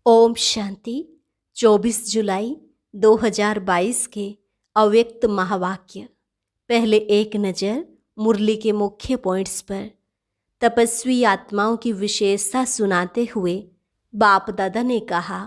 ओम शांति। 24 जुलाई 2022 के अव्यक्त महावाक्य। पहले एक नज़र मुरली के मुख्य पॉइंट्स पर। तपस्वी आत्माओं की विशेषता सुनाते हुए बाप दादा ने कहा,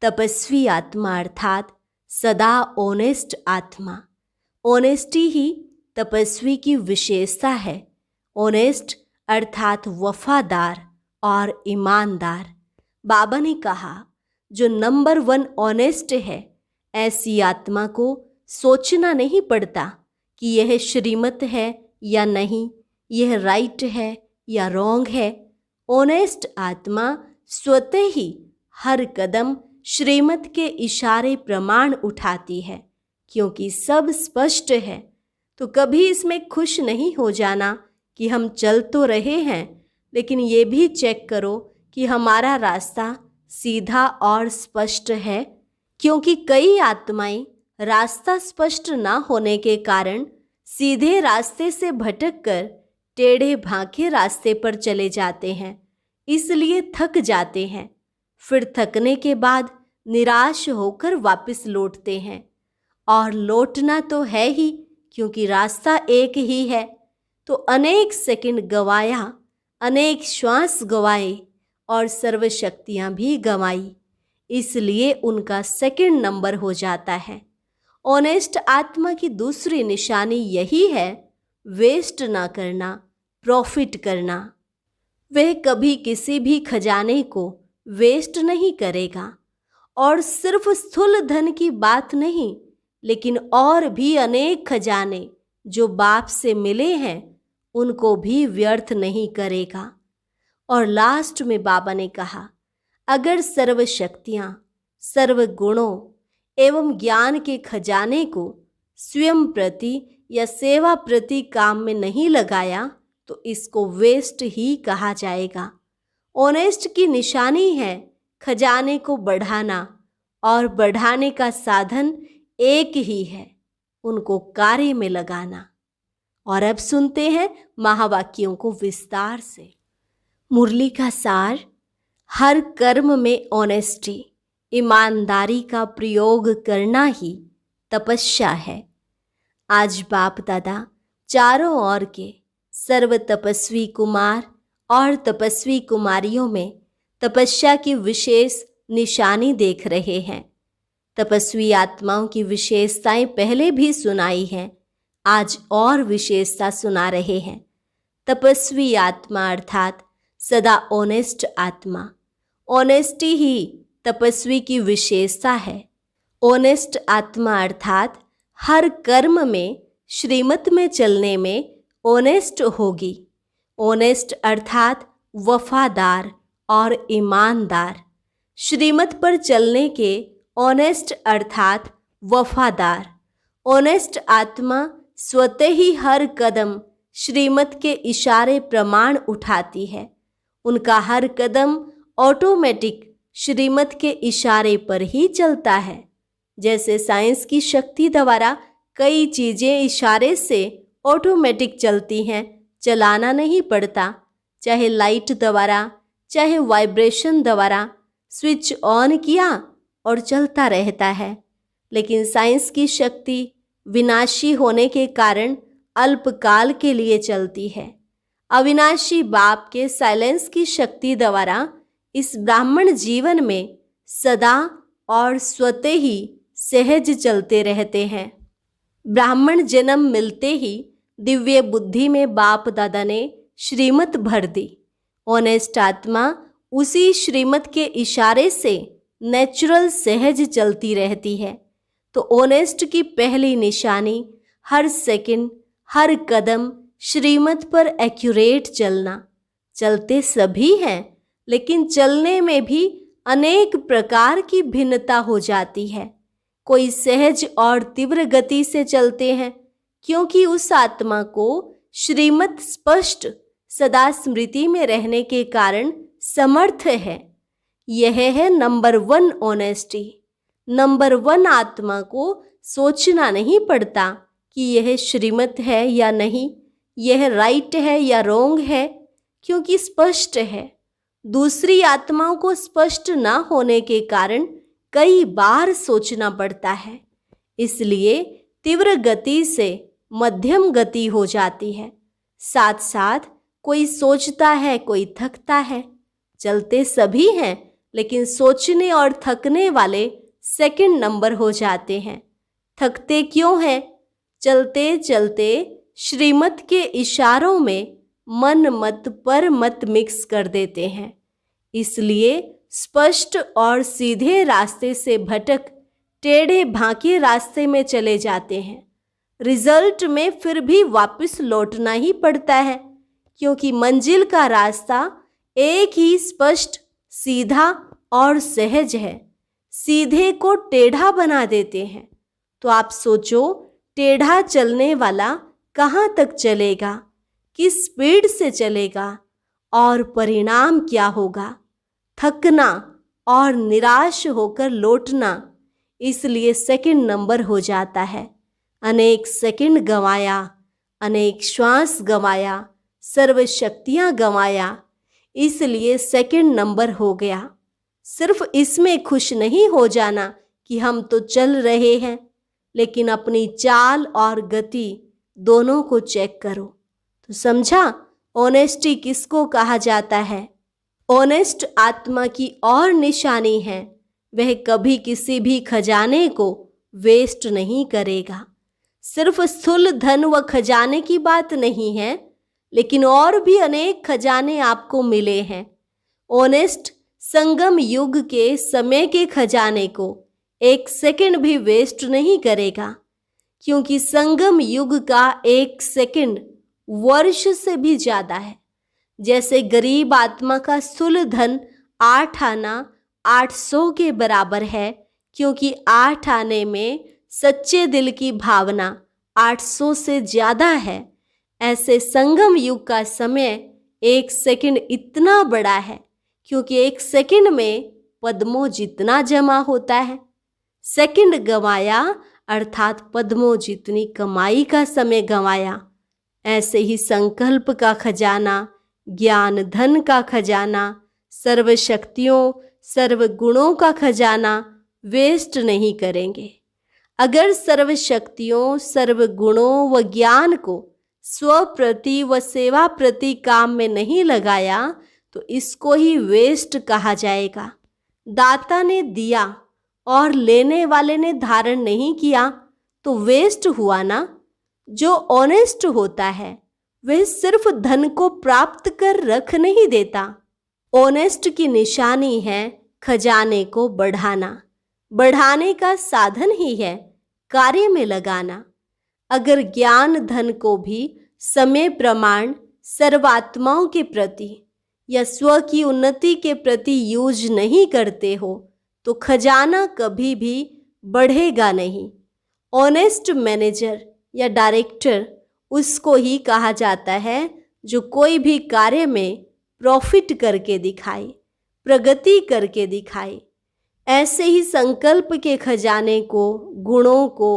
तपस्वी आत्मा अर्थात सदा ऑनेस्ट आत्मा। ऑनेस्टी ही तपस्वी की विशेषता है। ऑनेस्ट अर्थात वफादार और ईमानदार। बाबा ने कहा, जो नंबर 1 ऑनेस्ट है, ऐसी आत्मा को सोचना नहीं पड़ता कि यह श्रीमत है या नहीं, यह राइट है या रॉन्ग है। ऑनेस्ट आत्मा स्वतः ही हर कदम श्रीमत के इशारे प्रमाण उठाती है, क्योंकि सब स्पष्ट है। तो कभी इसमें खुश नहीं हो जाना कि हम चल तो रहे हैं, लेकिन ये भी चेक करो कि हमारा रास्ता सीधा और स्पष्ट है, क्योंकि कई आत्माएं रास्ता स्पष्ट ना होने के कारण सीधे रास्ते से भटककर टेढ़े भांखे रास्ते पर चले जाते हैं, इसलिए थक जाते हैं। फिर थकने के बाद निराश होकर वापस लौटते हैं, और लौटना तो है ही, क्योंकि रास्ता एक ही है। तो अनेक सेकंड गवाया, अनेक श्वास गवाए और सर्वशक्तियाँ भी गंवाई, इसलिए उनका सेकंड नंबर हो जाता है। ऑनेस्ट आत्मा की दूसरी निशानी यही है, वेस्ट ना करना, प्रॉफिट करना। वह कभी किसी भी खजाने को वेस्ट नहीं करेगा, और सिर्फ स्थूल धन की बात नहीं, लेकिन और भी अनेक खजाने जो बाप से मिले हैं उनको भी व्यर्थ नहीं करेगा। और लास्ट में बाबा ने कहा, अगर सर्व शक्तियाँ, सर्व गुणों एवं ज्ञान के खजाने को स्वयं प्रति या सेवा प्रति काम में नहीं लगाया तो इसको वेस्ट ही कहा जाएगा। ऑनेस्ट की निशानी है खजाने को बढ़ाना, और बढ़ाने का साधन एक ही है, उनको कार्य में लगाना। और अब सुनते हैं महावाक्यों को विस्तार से। मुरली का सार, हर कर्म में ऑनेस्टी, ईमानदारी का प्रयोग करना ही तपस्या है। आज बाप दादा चारों ओर के सर्व तपस्वी कुमार और तपस्वी कुमारियों में तपस्या की विशेष निशानी देख रहे हैं। तपस्वी आत्माओं की विशेषताएं पहले भी सुनाई हैं, आज और विशेषता सुना रहे हैं। तपस्वी आत्मा अर्थात सदा ऑनेस्ट आत्मा। ऑनेस्टी ही तपस्वी की विशेषता है। ऑनेस्ट आत्मा अर्थात हर कर्म में श्रीमत में चलने में ऑनेस्ट होगी। ऑनेस्ट अर्थात वफादार और ईमानदार। श्रीमत पर चलने के ऑनेस्ट अर्थात वफादार। ऑनेस्ट आत्मा स्वतः ही हर कदम श्रीमत के इशारे प्रमाण उठाती है। उनका हर कदम ऑटोमेटिक श्रीमत के इशारे पर ही चलता है। जैसे साइंस की शक्ति द्वारा कई चीज़ें इशारे से ऑटोमेटिक चलती हैं, चलाना नहीं पड़ता। चाहे लाइट द्वारा, चाहे वाइब्रेशन द्वारा, स्विच ऑन किया और चलता रहता है। लेकिन साइंस की शक्ति विनाशी होने के कारण अल्पकाल के लिए चलती है। अविनाशी बाप के साइलेंस की शक्ति द्वारा इस ब्राह्मण जीवन में सदा और स्वतः ही सहज चलते रहते हैं। ब्राह्मण जन्म मिलते ही दिव्य बुद्धि में बाप दादा ने श्रीमत भर दी। ऑनेस्ट आत्मा उसी श्रीमत के इशारे से नेचुरल सहज चलती रहती है। तो ऑनेस्ट की पहली निशानी हर सेकंड, हर कदम श्रीमत पर एक्यूरेट चलना। चलते सभी हैं, लेकिन चलने में भी अनेक प्रकार की भिन्नता हो जाती है। कोई सहज और तीव्र गति से चलते हैं, क्योंकि उस आत्मा को श्रीमत स्पष्ट सदा स्मृति में रहने के कारण समर्थ है। यह है नंबर 1 ऑनेस्टी। नंबर 1 आत्मा को सोचना नहीं पड़ता कि यह श्रीमत है या नहीं, यह राइट है या रॉन्ग है, क्योंकि स्पष्ट है। दूसरी आत्माओं को स्पष्ट न होने के कारण कई बार सोचना पड़ता है, इसलिए तीव्र गति से मध्यम गति हो जाती है। साथ साथ कोई सोचता है, कोई थकता है। चलते सभी हैं, लेकिन सोचने और थकने वाले सेकंड नंबर हो जाते हैं। थकते क्यों हैं? चलते चलते श्रीमत के इशारों में मन मत पर मत मिक्स कर देते हैं, इसलिए स्पष्ट और सीधे रास्ते से भटक टेढ़े भांके रास्ते में चले जाते हैं। रिजल्ट में फिर भी वापस लौटना ही पड़ता है, क्योंकि मंजिल का रास्ता एक ही स्पष्ट, सीधा और सहज है। सीधे को टेढ़ा बना देते हैं। तो आप सोचो, टेढ़ा चलने वाला कहाँ तक चलेगा, किस स्पीड से चलेगा और परिणाम क्या होगा? थकना और निराश होकर लौटना। इसलिए सेकंड नंबर हो जाता है। अनेक सेकंड गंवाया, अनेक श्वास गंवाया, सर्व शक्तियाँ गंवाया, इसलिए सेकंड नंबर हो गया। सिर्फ इसमें खुश नहीं हो जाना कि हम तो चल रहे हैं, लेकिन अपनी चाल और गति दोनों को चेक करो। तो समझा ऑनेस्टी किसको कहा जाता है? ऑनेस्ट आत्मा की और निशानी है, वह कभी किसी भी खजाने को वेस्ट नहीं करेगा। सिर्फ स्थूल धन व खजाने की बात नहीं है, लेकिन और भी अनेक खजाने आपको मिले हैं। ऑनेस्ट संगम युग के समय के खजाने को एक सेकंड भी वेस्ट नहीं करेगा, क्योंकि संगम युग का एक सेकंड वर्ष से भी ज्यादा है। जैसे गरीब आत्मा का स्थूल धन 8 आना 800 के बराबर है, क्योंकि 8 आने में सच्चे दिल की भावना 800 से ज्यादा है। ऐसे संगम युग का समय एक सेकंड इतना बड़ा है, क्योंकि एक सेकंड में पद्मों जितना जमा होता है। सेकंड गंवाया अर्थात पद्मों जितनी कमाई का समय गंवाया। ऐसे ही संकल्प का खजाना, ज्ञान धन का खजाना, सर्व शक्तियों सर्व गुणों का खजाना वेस्ट नहीं करेंगे। अगर सर्व शक्तियों सर्व गुणों व ज्ञान को स्व प्रति व सेवा प्रति काम में नहीं लगाया तो इसको ही वेस्ट कहा जाएगा। दाता ने दिया और लेने वाले ने धारण नहीं किया तो वेस्ट हुआ ना। जो ऑनेस्ट होता है वह सिर्फ धन को प्राप्त कर रख नहीं देता। ऑनेस्ट की निशानी है खजाने को बढ़ाना। बढ़ाने का साधन ही है कार्य में लगाना। अगर ज्ञान धन को भी समय प्रमाण सर्वात्माओं के प्रति या स्व की उन्नति के प्रति यूज नहीं करते हो तो खजाना कभी भी बढ़ेगा नहीं। ऑनेस्ट मैनेजर या डायरेक्टर उसको ही कहा जाता है जो कोई भी कार्य में प्रॉफिट करके दिखाए, प्रगति करके दिखाए। ऐसे ही संकल्प के खजाने को, गुणों को,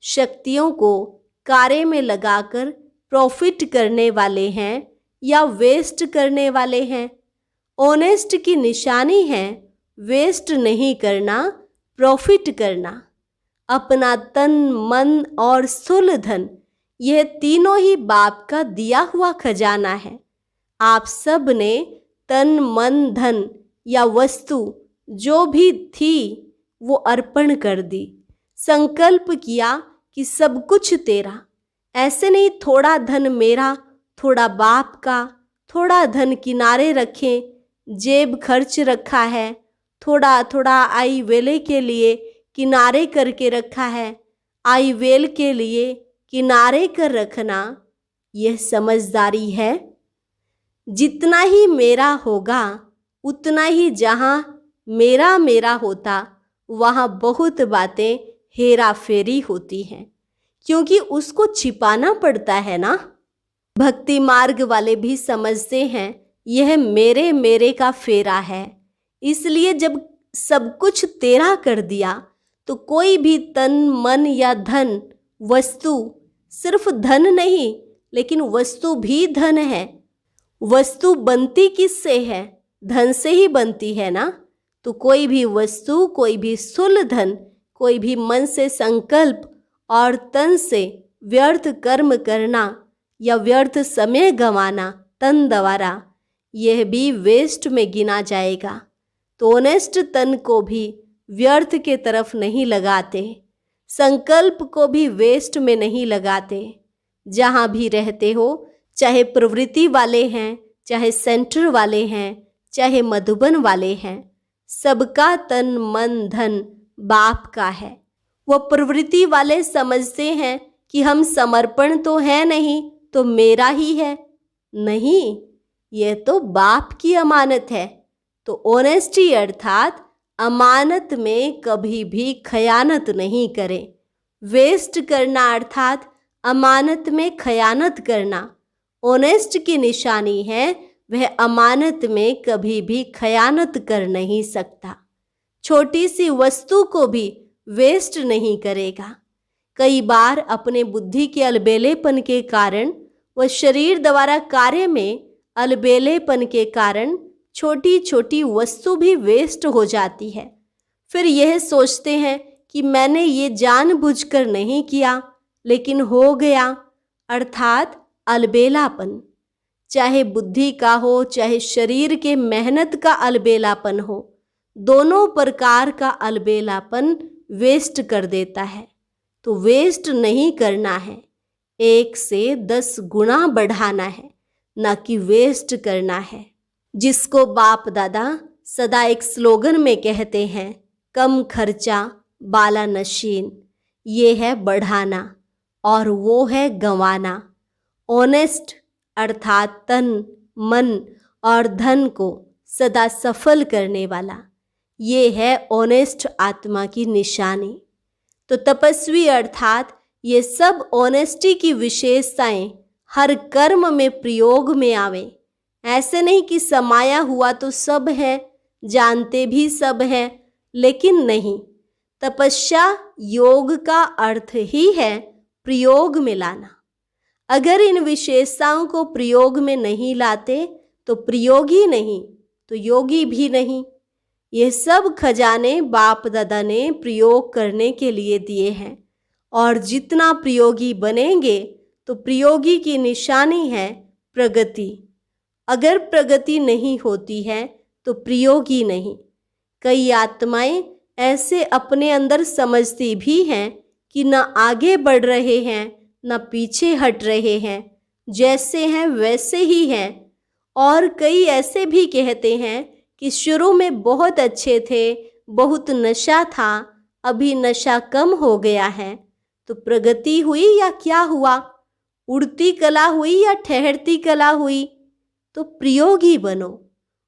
शक्तियों को कार्य में लगाकर प्रॉफिट करने वाले हैं या वेस्ट करने वाले हैं। ऑनेस्ट की निशानी है वेस्ट नहीं करना, प्रॉफिट करना। अपना तन, मन और स्थूल धन, यह तीनों ही बाप का दिया हुआ खजाना है। आप सब ने तन, मन, धन या वस्तु जो भी थी वो अर्पण कर दी। संकल्प किया कि सब कुछ तेरा। ऐसे नहीं थोड़ा धन मेरा, थोड़ा बाप का, थोड़ा धन किनारे रखें, जेब खर्च रखा है, थोड़ा थोड़ा आई वेले के लिए किनारे करके रखा है। आई वेल के लिए किनारे कर रखना यह समझदारी है? जितना ही मेरा होगा उतना ही जहाँ मेरा मेरा होता वहाँ बहुत बातें हेरा फेरी होती हैं, क्योंकि उसको छिपाना पड़ता है ना। भक्ति मार्ग वाले भी समझते हैं यह मेरे मेरे का फेरा है। इसलिए जब सब कुछ तेरा कर दिया तो कोई भी तन, मन या धन, वस्तु, सिर्फ धन नहीं लेकिन वस्तु भी धन है। वस्तु बनती किससे है? धन से ही बनती है ना। तो कोई भी वस्तु, कोई भी स्थूल धन, कोई भी मन से संकल्प और तन से व्यर्थ कर्म करना या व्यर्थ समय गंवाना तन द्वारा, यह भी वेस्ट में गिना जाएगा। तो ऑनेस्ट तन को भी व्यर्थ के तरफ नहीं लगाते, संकल्प को भी वेस्ट में नहीं लगाते। जहाँ भी रहते हो, चाहे प्रवृत्ति वाले हैं, चाहे सेंटर वाले हैं, चाहे मधुबन वाले हैं, सबका तन मन धन बाप का है। वो प्रवृत्ति वाले समझते हैं कि हम समर्पण तो है नहीं, तो मेरा ही है। नहीं, यह तो बाप की अमानत है। तो ऑनेस्टी अर्थात अमानत में कभी भी खयानत नहीं करें। वेस्ट करना अर्थात अमानत में खयानत करना। ऑनेस्ट की निशानी है, वह अमानत में कभी भी खयानत कर नहीं सकता। छोटी सी वस्तु को भी वेस्ट नहीं करेगा। कई बार अपने बुद्धि के अलबेलेपन के कारण व शरीर द्वारा कार्य में अलबेलेपन के कारण छोटी छोटी वस्तु भी वेस्ट हो जाती है। फिर यह सोचते हैं कि मैंने ये जानबूझकर नहीं किया, लेकिन हो गया, अर्थात अलबेलापन। चाहे बुद्धि का हो, चाहे शरीर के मेहनत का अलबेलापन हो, दोनों प्रकार का अलबेलापन वेस्ट कर देता है। तो वेस्ट नहीं करना है, 1 से 10 गुना बढ़ाना है, ना कि वेस्ट करना है। जिसको बाप दादा सदा एक स्लोगन में कहते हैं, कम खर्चा बाला नशीन, ये है बढ़ाना और वो है गंवाना। ऑनेस्ट अर्थात तन मन और धन को सदा सफल करने वाला, ये है ऑनेस्ट आत्मा की निशानी। तो तपस्वी अर्थात ये सब ऑनेस्टी की विशेषताएं हर कर्म में प्रयोग में आवे। ऐसे नहीं कि समाया हुआ तो सब है, जानते भी सब हैं, लेकिन नहीं। तपस्या योग का अर्थ ही है प्रयोग में लाना। अगर इन विशेषताओं को प्रयोग में नहीं लाते तो प्रयोगी नहीं, तो योगी भी नहीं। ये सब खजाने बाप दादा ने प्रयोग करने के लिए दिए हैं, और जितना प्रयोगी बनेंगे तो प्रयोगी की निशानी है प्रगति। अगर प्रगति नहीं होती है तो प्रयोगी नहीं। कई आत्माएं ऐसे अपने अंदर समझती भी हैं कि न आगे बढ़ रहे हैं, न पीछे हट रहे हैं, जैसे हैं वैसे ही हैं। और कई ऐसे भी कहते हैं कि शुरू में बहुत अच्छे थे, बहुत नशा था, अभी नशा कम हो गया है। तो प्रगति हुई या क्या हुआ? उड़ती कला हुई या ठहरती कला हुई? तो प्रयोगी बनो।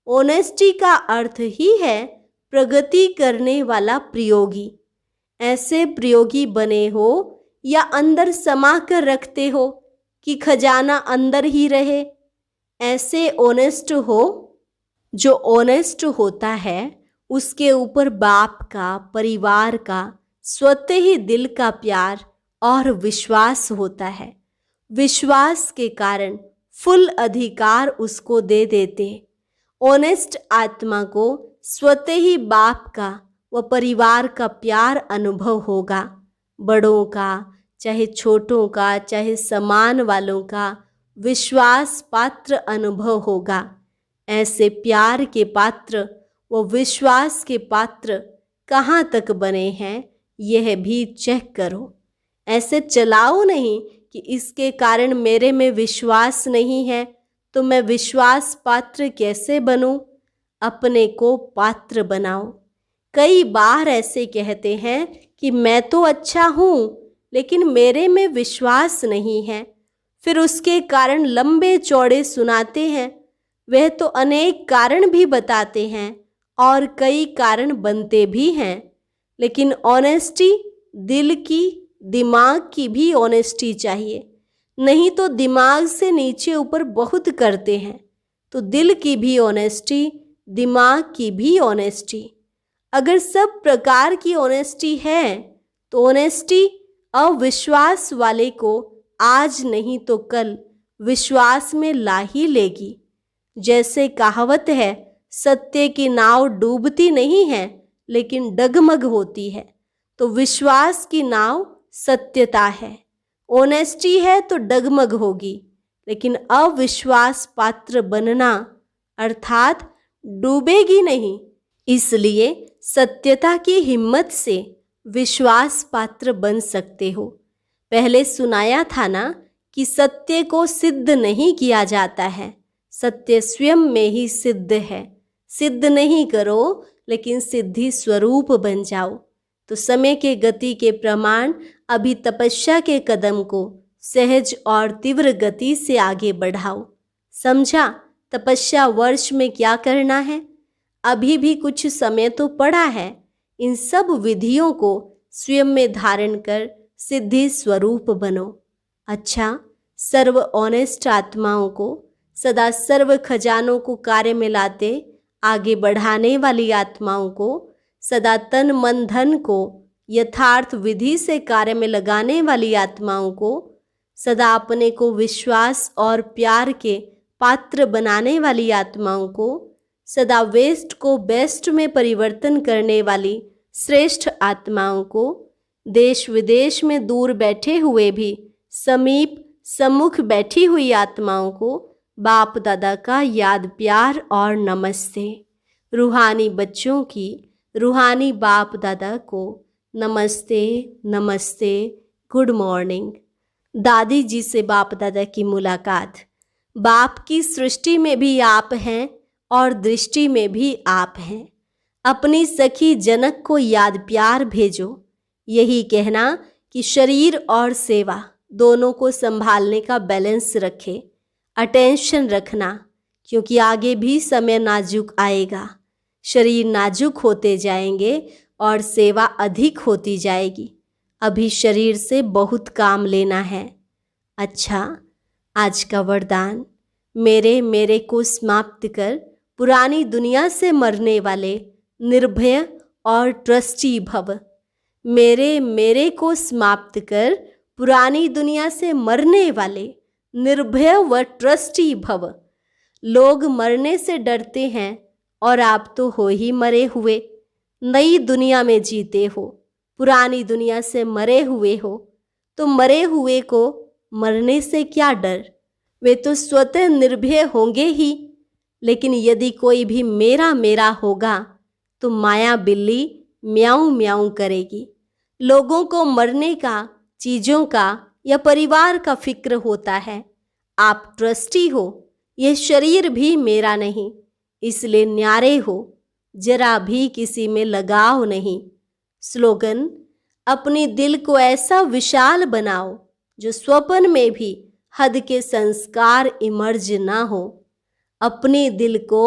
ऑनेस्टी का अर्थ ही है प्रगति करने वाला प्रयोगी। ऐसे प्रयोगी बने हो या अंदर समा कर रखते हो कि खजाना अंदर ही रहे, ऐसे ऑनेस्ट हो। जो ऑनेस्ट होता है उसके ऊपर बाप का, परिवार का, स्वतः ही दिल का प्यार और विश्वास होता है। विश्वास के कारण फुल अधिकार उसको दे देते। ऑनेस्ट आत्मा को स्वतः ही बाप का व परिवार का प्यार अनुभव होगा। बड़ों का, चाहे छोटों का, चाहे समान वालों का विश्वास पात्र अनुभव होगा। ऐसे प्यार के पात्र व विश्वास के पात्र कहाँ तक बने हैं, यह भी चेक करो। ऐसे चलाओ नहीं कि इसके कारण मेरे में विश्वास नहीं है तो मैं विश्वास पात्र कैसे बनूं। अपने को पात्र बनाओ। कई बार ऐसे कहते हैं कि मैं तो अच्छा हूँ लेकिन मेरे में विश्वास नहीं है, फिर उसके कारण लंबे चौड़े सुनाते हैं। वह तो अनेक कारण भी बताते हैं और कई कारण बनते भी हैं, लेकिन ऑनेस्टी दिल की, दिमाग की भी ऑनेस्टी चाहिए। नहीं तो दिमाग से नीचे ऊपर बहुत करते हैं। तो दिल की भी ऑनेस्टी, दिमाग की भी ऑनेस्टी। अगर सब प्रकार की ऑनेस्टी है तो ऑनेस्टी अविश्वास वाले को आज नहीं तो कल विश्वास में ला ही लेगी। जैसे कहावत है, सत्य की नाव डूबती नहीं है लेकिन डगमग होती है। तो विश्वास की नाव सत्यता है। ऑनेस्टी है तो डगमग होगी, लेकिन अविश्वास पात्र बनना अर्थात डूबेगी नहीं। इसलिए सत्यता की हिम्मत से विश्वास पात्र बन सकते हो। पहले सुनाया था ना कि सत्य को सिद्ध नहीं किया जाता है, सत्य स्वयं में ही सिद्ध है। सिद्ध नहीं करो लेकिन सिद्धि स्वरूप बन जाओ। तो समय के गति के प्रमाण अभी तपस्या के कदम को सहज और तीव्र गति से आगे बढ़ाओ। समझा तपस्या वर्ष में क्या करना है? अभी भी कुछ समय तो पड़ा है। इन सब विधियों को स्वयं में धारण कर सिद्धि स्वरूप बनो। अच्छा, सर्व ऑनेस्ट आत्माओं को, सदा सर्व खजानों को कार्य में लाते आगे बढ़ाने वाली आत्माओं को, सदा तन मन धन को यथार्थ विधि से कार्य में लगाने वाली आत्माओं को, सदा अपने को विश्वास और प्यार के पात्र बनाने वाली आत्माओं को, सदा वेस्ट को बेस्ट में परिवर्तन करने वाली श्रेष्ठ आत्माओं को, देश विदेश में दूर बैठे हुए भी समीप सम्मुख बैठी हुई आत्माओं को बाप दादा का याद प्यार और नमस्ते। रूहानी बच्चों की रूहानी बाप दादा को नमस्ते नमस्ते, गुड मॉर्निंग। दादी जी से बाप दादा की मुलाकात। बाप की सृष्टि में भी आप हैं और दृष्टि में भी आप हैं। अपनी सखी जनक को याद प्यार भेजो। यही कहना कि शरीर और सेवा दोनों को संभालने का बैलेंस रखे, अटेंशन रखना, क्योंकि आगे भी समय नाजुक आएगा। शरीर नाजुक होते जाएंगे और सेवा अधिक होती जाएगी। अभी शरीर से बहुत काम लेना है। अच्छा, आज का वरदान, मेरे को समाप्त कर पुरानी दुनिया से मरने वाले निर्भय और ट्रस्टी भव। मेरे को समाप्त कर पुरानी दुनिया से मरने वाले निर्भय व ट्रस्टी भव। लोग मरने से डरते हैं और आप तो हो ही मरे हुए। नई दुनिया में जीते हो, पुरानी दुनिया से मरे हुए हो, तो मरे हुए को मरने से क्या डर? वे तो स्वतः निर्भय होंगे ही। लेकिन यदि कोई भी मेरा मेरा होगा तो माया बिल्ली म्याऊं म्याऊं करेगी। लोगों को मरने का, चीज़ों का या परिवार का फिक्र होता है। आप ट्रस्टी हो, यह शरीर भी मेरा नहीं, इसलिए न्यारे हो, जरा भी किसी में लगाव नहीं। स्लोगन, अपने दिल को ऐसा विशाल बनाओ जो स्वप्न में भी हद के संस्कार इमर्ज ना हो। अपने दिल को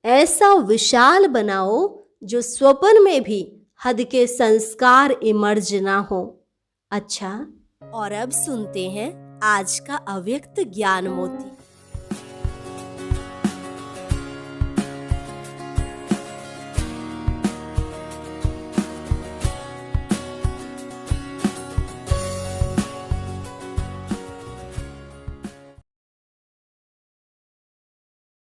ऐसा विशाल बनाओ जो स्वप्न में भी हद के संस्कार इमर्ज ना हो। अच्छा, और अब सुनते हैं आज का अव्यक्त ज्ञान मोती।